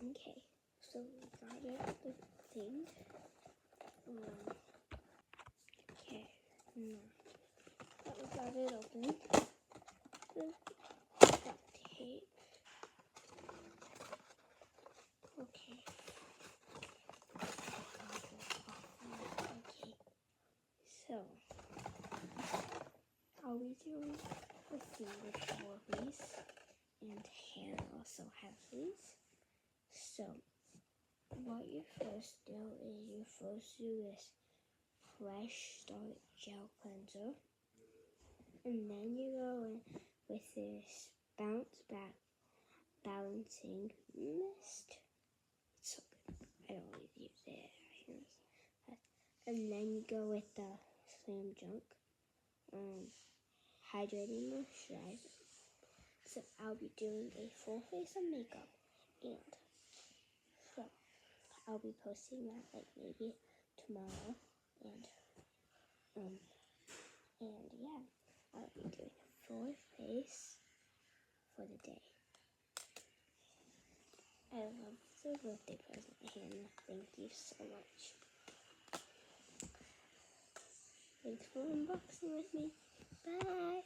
Okay, so we got out the thing. Okay, now that we got it open, got tape. Okay. Okay. So I'll be doing the finger these, and Hannah also has these. So what you first do is you first do this Fresh Start Gel Cleanser, and then you go in with this Bounce Back Balancing Mist. It's so good. I always use it. And then you go with the Slam Junk Hydrating Moisturizer. So I'll be doing a full face of makeup, and so I'll be posting that like maybe tomorrow, and yeah, I'll be doing a full face for the day. I love the birthday present, Hannah. Thank you so much. Thanks for unboxing with me. Bye.